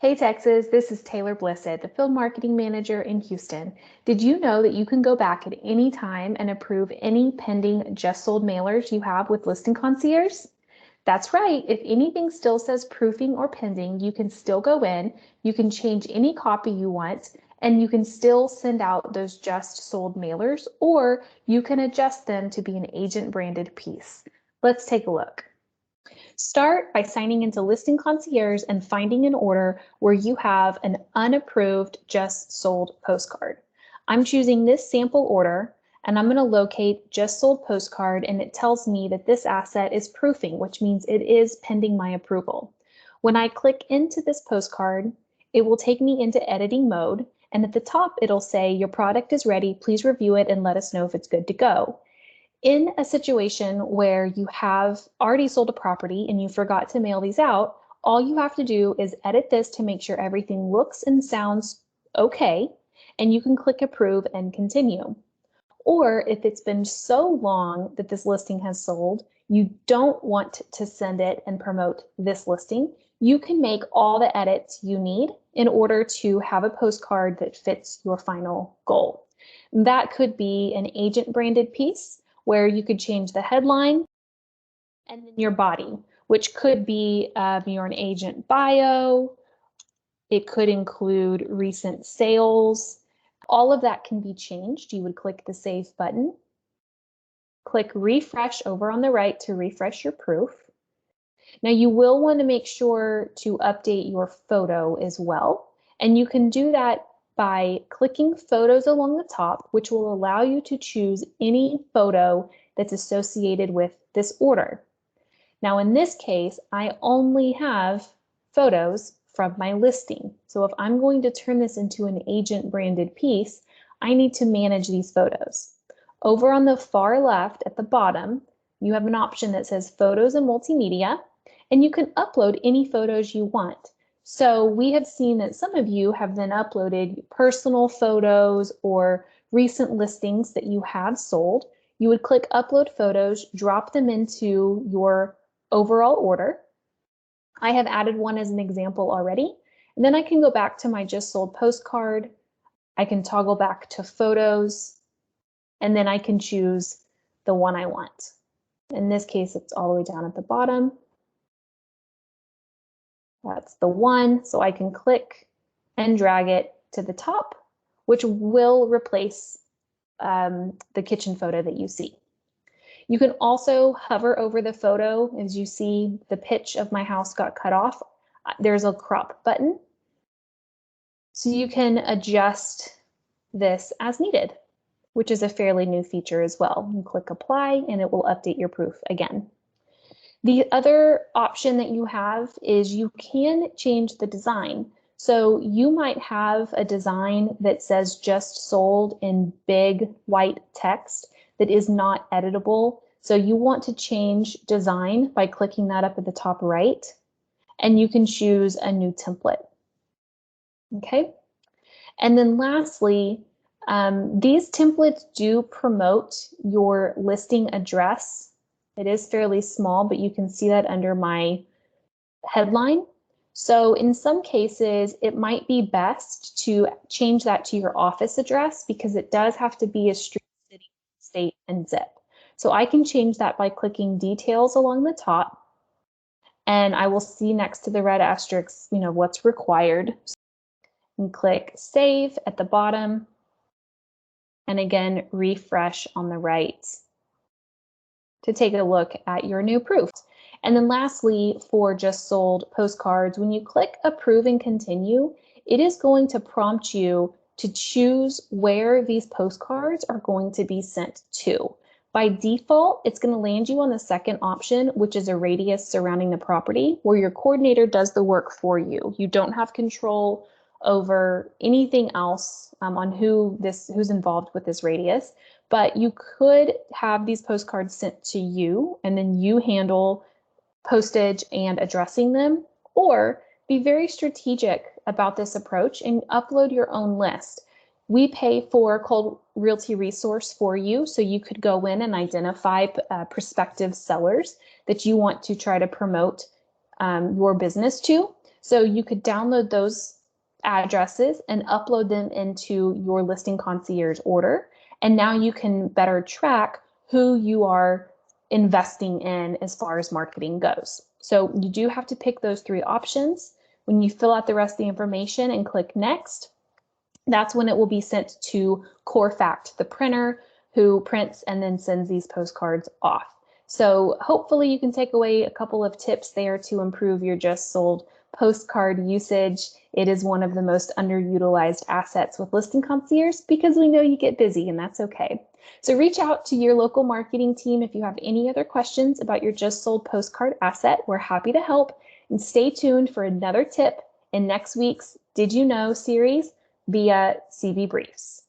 Hey Texas, this is Taylor Blissett, the Field Marketing Manager in Houston. Did you know that you can go back at any time and approve any pending just sold mailers you have with Listing Concierge? That's right. If anything still says proofing or pending, you can still go in, you can change any copy you want, and you can still send out those just sold mailers, or you can adjust them to be an agent branded piece. Let's take a look. Start by signing into Listing Concierge and finding an order where you have an unapproved just sold postcard. I'm choosing this sample order and I'm going to locate just sold postcard, and it tells me that this asset is proofing, which means it is pending my approval. When I click into this postcard, it will take me into editing mode, and at the top it'll say your product is ready, please review it and let us know if it's good to go. In a situation where you have already sold a property and you forgot to mail these out, all you have to do is edit this to make sure everything looks and sounds okay, and you can click approve and continue. Or if it's been so long that this listing has sold, you don't want to send it and promote this listing, you can make all the edits you need in order to have a postcard that fits your final goal. That could be an agent branded piece where you could change the headline and then your body, which could be you're an agent bio. It could include recent sales. All of that can be changed. You would click the Save button, click Refresh over on the right to refresh your proof. Now you will want to make sure to update your photo as well, and you can do that by clicking Photos along the top, which will allow you to choose any photo that's associated with this order. Now in this case, I only have photos from my listing. So if I'm going to turn this into an agent branded piece, I need to manage these photos. Over on the far left at the bottom, you have an option that says Photos and Multimedia, and you can upload any photos you want. So we have seen that some of you have then uploaded personal photos or recent listings that you have sold. You would click Upload Photos, drop them into your overall order. I have added one as an example already, and then I can go back to my just sold postcard. I can toggle back to photos, and then I can choose the one I want. In this case, it's all the way down at the bottom. That's the one, so I can click and drag it to the top, which will replace the kitchen photo that you see. You can also hover over the photo. As you see, the pitch of my house got cut off. There's a crop button. So you can adjust this as needed, which is a fairly new feature as well. You click apply and it will update your proof again. The other option that you have is you can change the design. So you might have a design that says just sold in big white text that is not editable. So you want to change design by clicking that up at the top right, and you can choose a new template. Okay. And then lastly, these templates do promote your listing address. It is fairly small, but you can see that under my headline. So in some cases, it might be best to change that to your office address because it does have to be a street, city, state, and zip. So I can change that by clicking details along the top, and I will see next to the red asterisk, what's required. And click Save at the bottom, and again, refresh on the right to take a look at your new proof. And then lastly, for just sold postcards, when you click approve and continue, it is going to prompt you to choose where these postcards are going to be sent to. By default, it's going to land you on the second option, which is a radius surrounding the property, where your coordinator does the work for you. You don't have control over anything else on who's involved with this radius, but you could have these postcards sent to you and then you handle postage and addressing them, or be very strategic about this approach and upload your own list. We pay for Cold Realty Resource for you, so you could go in and identify prospective sellers that you want to try to promote your business to. So you could download those addresses and upload them into your Listing Concierge order. And now you can better track who you are investing in as far as marketing goes. So you do have to pick those 3 options. When you fill out the rest of the information and click next, that's when it will be sent to CoreFact, the printer who prints and then sends these postcards off. So hopefully you can take away a couple of tips there to improve your just sold postcard usage. It is one of the most underutilized assets with Listing Concierge because we know you get busy, and that's okay. So reach out to your local marketing team if you have any other questions about your just sold postcard asset. We're happy to help, and stay tuned for another tip in next week's Did You Know series via CB Briefs.